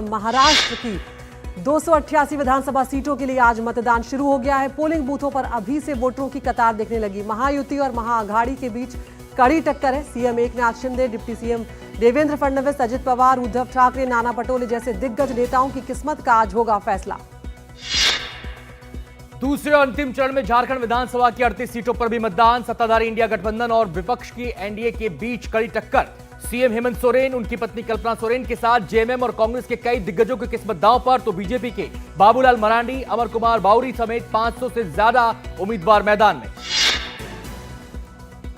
महाराष्ट्र की 288 विधानसभा सीटों के लिए आज मतदान शुरू हो गया है। पोलिंग बूथों पर अभी से वोटरों की कतार दिखने लगी। महायुति और महाआघाड़ी के बीच कड़ी टक्कर है। CM Eknath Shinde, deputy CM Devendra Fadnavis, Ajit Pawar, Uddhav Thackeray, Nana Patole जैसे दिग्गज नेताओं की किस्मत का आज होगा फैसला। दूसरे और अंतिम चरण में झारखंड विधानसभा की 38 सीटों पर भी मतदान। सत्ताधारी इंडिया गठबंधन और विपक्ष की एनडीए के बीच कड़ी टक्कर। सीएम हेमंत सोरेन, उनकी पत्नी कल्पना सोरेन के साथ जेएमएम और कांग्रेस के कई दिग्गजों की किस्मत दांव पर, तो बीजेपी के बाबूलाल मरांडी, अमर कुमार बाउरी समेत 500 से ज्यादा उम्मीदवार मैदान में।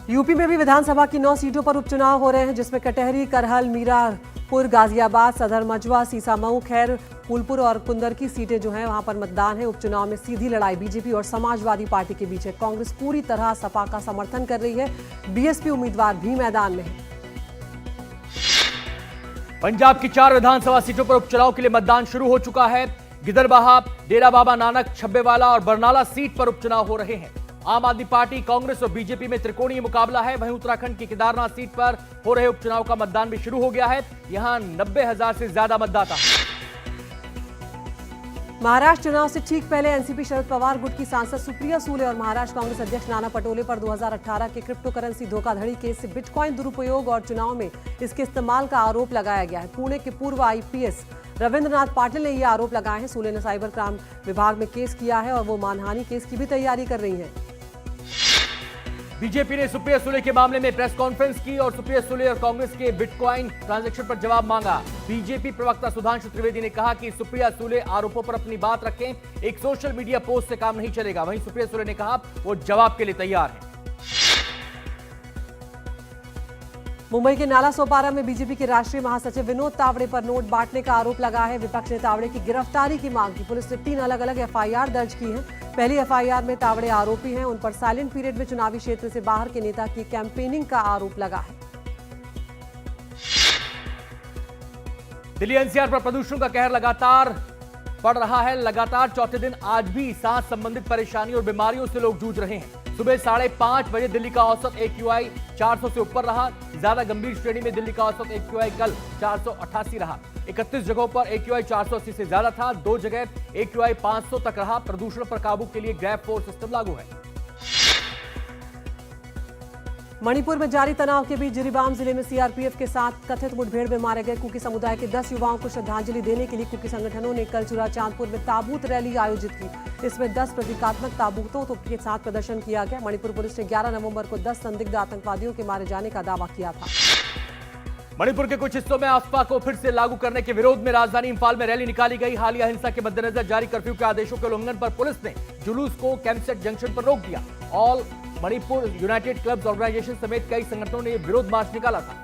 यूपी में भी विधानसभा की 9 सीटों पर उपचुनाव हो रहे हैं, जिसमें कटहरी, करहल, मीरापुर, गाजियाबाद, सदर मजवा, सीसामऊ, खैर, फूलपुर और कुंदर की सीटें जो हैं वहां पर मतदान है। उपचुनाव में सीधी लड़ाई बीजेपी और समाजवादी पार्टी के बीच है। कांग्रेस पूरी तरह सपा का समर्थन कर रही है। बीएसपी उम्मीदवार भी मैदान में है। पंजाब की 4 विधानसभा सीटों पर उपचुनाव के लिए मतदान शुरू हो चुका है। गिदरबाहा, डेरा बाबा नानक, छब्बेवाला और बरनाला सीट पर उपचुनाव हो रहे हैं। आम आदमी पार्टी, कांग्रेस और बीजेपी में त्रिकोणीय मुकाबला है। वहीं उत्तराखंड की केदारनाथ सीट पर हो रहे उपचुनाव का मतदान भी शुरू हो गया है। यहां 90,000 से ज्यादा मतदाता हैं। महाराष्ट्र चुनाव से ठीक पहले एनसीपी शरद पवार गुट की सांसद सुप्रिया सुले और महाराष्ट्र कांग्रेस अध्यक्ष नाना पटोले पर 2018 के क्रिप्टो करेंसी धोखाधड़ी केस से बिटकॉइन दुरुपयोग और चुनाव में इसके इस्तेमाल का आरोप लगाया गया है। पुणे के पूर्व आईपीएस रविंद्रनाथ पाटिल ने यह आरोप लगाए हैं। सुले ने साइबर क्राइम विभाग में केस किया है और वो मानहानि केस की भी तैयारी कर रही है। बीजेपी ने सुप्रिया सुले के मामले में प्रेस कॉन्फ्रेंस की और सुप्रिया सुले और कांग्रेस के बिटकॉइन ट्रांजैक्शन पर जवाब मांगा। बीजेपी प्रवक्ता सुधांशु त्रिवेदी ने कहा कि सुप्रिया सुले आरोपों पर अपनी बात रखें, एक सोशल मीडिया पोस्ट से काम नहीं चलेगा। वहीं सुप्रिया सुले ने कहा वो जवाब के लिए तैयार है। मुंबई के नाला सोपारा में बीजेपी के राष्ट्रीय महासचिव विनोद तावड़े पर नोट बांटने का आरोप लगा है। विपक्ष ने तावड़े की गिरफ्तारी की मांग की। पुलिस ने 3 अलग अलग एफआईआर दर्ज की है। पहली एफआईआर में तावड़े आरोपी हैं। उन पर साइलेंट पीरियड में चुनावी क्षेत्र से बाहर के नेता की कैंपेनिंग का आरोप लगा है। दिल्ली एनसीआर पर प्रदूषण का कहर लगातार बढ़ रहा है। लगातार चौथे दिन आज भी सांस संबंधित परेशानी और बीमारियों से लोग जूझ रहे हैं। सुबह 5:30 बजे दिल्ली का औसत AQI 400 से ऊपर रहा। ज्यादा गंभीर श्रेणी में दिल्ली का औसत AQI कल 488 रहा। 31 जगहों पर AQI 480 से ज्यादा था। 2 जगह AQI 500 तक रहा। प्रदूषण पर काबू के लिए ग्रैब फोर्स सिस्टम लागू है। मणिपुर में जारी तनाव के बीच जिरीबाम जिले में सीआरपीएफ के साथ कथित मुठभेड़ में मारे गए कुकी समुदाय के 10 युवाओं को श्रद्धांजलि देने के लिए कुकी संगठनों ने कल चूराचांदपुर में ताबूत रैली आयोजित की। इसमें 10 प्रतीकात्मक ताबूतों के साथ प्रदर्शन किया गया। मणिपुर पुलिस ने 11 नवंबर को 10 संदिग्ध आतंकवादियों के मारे जाने का दावा किया था। मणिपुर के कुछ हिस्सों में आफ्पा को फिर से लागू करने के विरोध में राजधानी इंफाल में रैली निकाली गई। हालिया हिंसा के मद्देनजर जारी कर्फ्यू के आदेशों के उल्लंघन पर पुलिस ने जुलूस को कैंपसेट जंक्शन पर रोक दिया। All Manipur united clubs organisation समेत कई संगठनों ने विरोध मार्च निकाला था।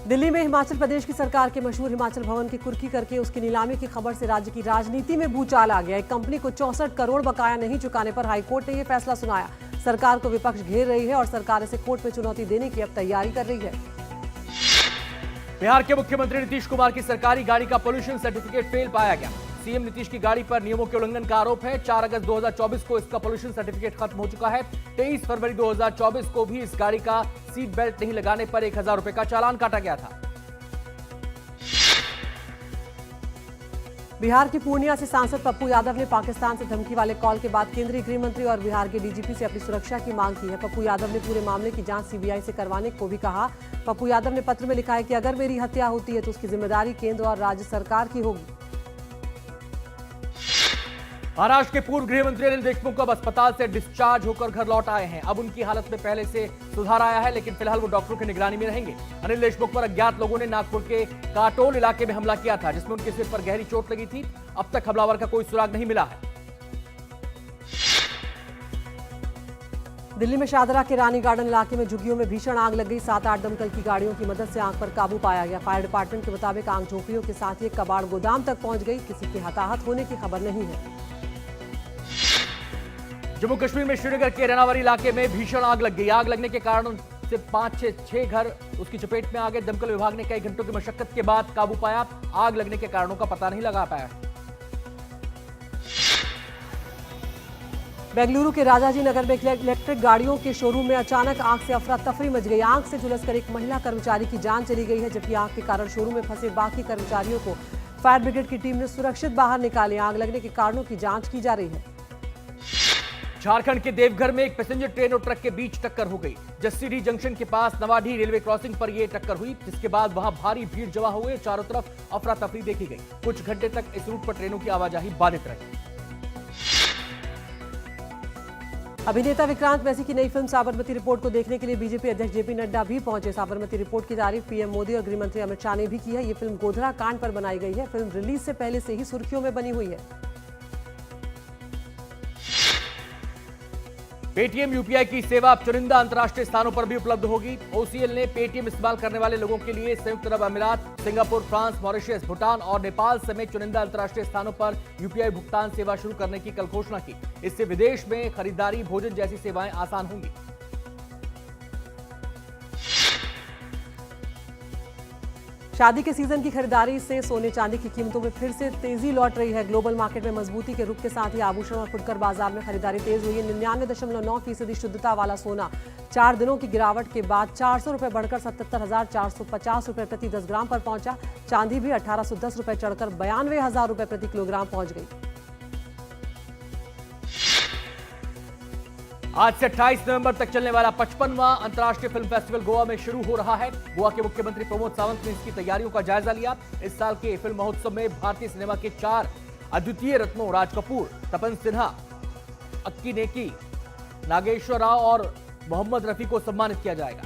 दिल्ली में हिमाचल प्रदेश की सरकार के मशहूर हिमाचल भवन की कुर्की करके उसकी नीलामी की खबर से राज्य की राजनीति में भूचाल आ गया। एक कंपनी को 64 करोड़ बकाया नहीं चुकाने पर हाईकोर्ट ने यह फैसला सुनाया। सरकार को विपक्ष घेर रही है और सरकार इसे कोर्ट में चुनौती देने की अब तैयारी कर रही है। बिहार के मुख्यमंत्री नीतीश कुमार की सरकारी गाड़ी का पोल्यूशन सर्टिफिकेट फेल पाया गया। सीएम नीतीश की गाड़ी पर नियमों के उल्लंघन का आरोप है। 4 अगस्त 2024 को इसका पोल्यूशन सर्टिफिकेट खत्म हो चुका है। 23 फरवरी 2024 को भी इस गाड़ी का सीट बेल्ट नहीं लगाने पर 1000 रुपए का चालान काटा गया था। बिहार की पूर्णिया से सांसद पप्पू यादव ने पाकिस्तान से धमकी वाले कॉल के बाद केंद्रीय गृह मंत्री और बिहार के डीजीपी से अपनी सुरक्षा की मांग की है। पप्पू यादव ने पूरे मामले की जांच सीबीआई से करवाने को भी कहा। पप्पू यादव ने पत्र में लिखा है कि अगर मेरी हत्या होती है तो उसकी जिम्मेदारी केंद्र और राज्य सरकार की होगी। महाराष्ट्र के पूर्व गृह मंत्री अनिल देशमुख अब अस्पताल से डिस्चार्ज होकर घर लौट आए हैं। अब उनकी हालत में पहले से सुधार आया है, लेकिन फिलहाल वो डॉक्टरों की निगरानी में रहेंगे। अनिल देशमुख पर अज्ञात लोगों ने नागपुर के काटोल इलाके में हमला किया था, जिसमें उनके सिर पर गहरी चोट लगी थी। अब तक हमलावर का कोई सुराग नहीं मिला है। दिल्ली में शाहदरा के रानी गार्डन इलाके में झुग्गियों में भीषण आग लग गई। 7-8 दमकल की गाड़ियों की मदद से आग पर काबू पाया गया। फायर डिपार्टमेंट के मुताबिक आग झोपड़ियों के साथ ही एक कबाड़ गोदाम तक पहुंच गई। किसी के हताहत होने की खबर नहीं है। जम्मू कश्मीर में श्रीनगर के रनावरी इलाके में भीषण आग लग गई। आग लगने के कारण से 5-6 घर उसकी चपेट में आ गए। दमकल विभाग ने कई घंटों की मशक्कत के बाद काबू पाया। आग लगने के कारणों का पता नहीं लगा पाया। बेंगलुरु के राजाजी नगर में इलेक्ट्रिक गाड़ियों के शोरूम में अचानक आग से अफरा तफरी मच गई। आग से झुलसकर एक महिला कर्मचारी की जान चली गई है, जबकि आग के कारण शोरूम में फंसे बाकी कर्मचारियों को फायर ब्रिगेड की टीम ने सुरक्षित बाहर निकाले। आग लगने के कारणों की जांच की जा रही है। झारखंड के देवघर में एक पैसेंजर ट्रेन और ट्रक के बीच टक्कर हो गई। जस्सीडीह जंक्शन के पास नवाडीह रेलवे क्रॉसिंग पर यह टक्कर हुई, जिसके बाद वहां भारी भीड़ जमा हुए। चारों तरफ अफरा तफरी देखी गई। कुछ घंटे तक इस रूट पर ट्रेनों की आवाजाही बाधित रही। अभिनेता विक्रांत मैसी की नई फिल्म साबरमती रिपोर्ट को देखने के लिए बीजेपी अध्यक्ष जेपी नड्डा भी पहुंचे। साबरमती रिपोर्ट की तारीफ पीएम मोदी और गृह मंत्री अमित शाह ने भी की है। ये फिल्म गोधरा कांड पर बनाई गई है। फिल्म रिलीज से पहले से ही सुर्खियों में बनी हुई है। पेटीएम यूपीआई की सेवा अब चुनिंदा अंतर्राष्ट्रीय स्थानों पर भी उपलब्ध होगी। ओसीएल ने पेटीएम इस्तेमाल करने वाले लोगों के लिए संयुक्त अरब अमीरात, सिंगापुर, फ्रांस, मॉरिशस, भूटान और नेपाल समेत चुनिंदा अंतर्राष्ट्रीय स्थानों पर यूपीआई भुगतान सेवा शुरू करने की कल घोषणा की। इससे विदेश में खरीदारी, भोजन जैसी सेवाएं आसान होंगी। शादी के सीजन की खरीदारी से सोने चांदी की कीमतों में फिर से तेजी लौट रही है। ग्लोबल मार्केट में मजबूती के रुख के साथ ही आभूषण और फुटकर बाजार में खरीदारी तेज हुई है। 99.9% शुद्धता वाला सोना 4 दिनों की गिरावट के बाद 400 रुपए बढ़कर 77,450 रुपए प्रति 10 ग्राम पर पहुंचा। चांदी भी 1,810 रुपए चढ़कर 92,000 रुपए प्रति किलोग्राम पहुंच गई। आज से 28 नवंबर तक चलने वाला 55वां अंतर्राष्ट्रीय फिल्म फेस्टिवल गोवा में शुरू हो रहा है। गोवा के मुख्यमंत्री प्रमोद सावंत ने इसकी तैयारियों का जायजा लिया। इस साल के फिल्म महोत्सव में भारतीय सिनेमा के 4 अद्वितीय रत्नों राज कपूर, तपन सिन्हा, अक्कीनेनी, नागेश्वर राव और मोहम्मद रफी को सम्मानित किया जाएगा।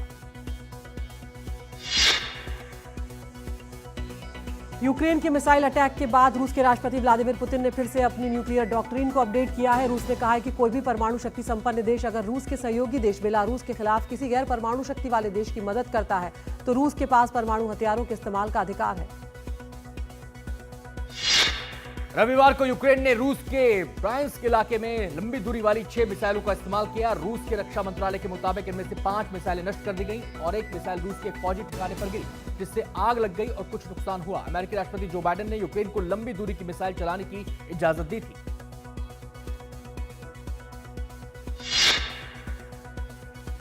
यूक्रेन के मिसाइल अटैक के बाद रूस के राष्ट्रपति व्लादिमीर पुतिन ने फिर से अपनी न्यूक्लियर डॉक्ट्रिन को अपडेट किया है। रूस ने कहा है कि कोई भी परमाणु शक्ति संपन्न देश अगर रूस के सहयोगी देश बेलारूस के खिलाफ किसी गैर परमाणु शक्ति वाले देश की मदद करता है तो रूस के पास परमाणु हथियारों के इस्तेमाल का अधिकार है। रविवार को यूक्रेन ने रूस के ब्रायंस्क इलाके में लंबी दूरी वाली 6 मिसाइलों का इस्तेमाल किया। रूस के रक्षा मंत्रालय के मुताबिक इनमें से 5 मिसाइलें नष्ट कर दी गई और एक मिसाइल रूस के एक फौजी ठिकाने पर गिरी, जिससे आग लग गई और कुछ नुकसान हुआ। अमेरिकी राष्ट्रपति जो बाइडेन ने यूक्रेन को लंबी दूरी की मिसाइल चलाने की इजाजत दी थी।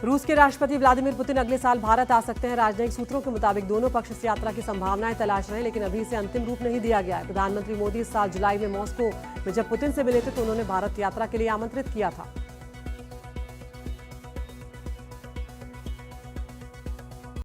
रूस के राष्ट्रपति व्लादिमीर पुतिन अगले साल भारत आ सकते हैं। राजनयिक सूत्रों के मुताबिक दोनों पक्ष इस यात्रा की संभावनाएं तलाश रहे हैं, लेकिन अभी इसे अंतिम रूप नहीं दिया गया है। प्रधानमंत्री मोदी इस साल जुलाई में मॉस्को में जब पुतिन से मिले थे तो उन्होंने भारत यात्रा के लिए आमंत्रित किया था।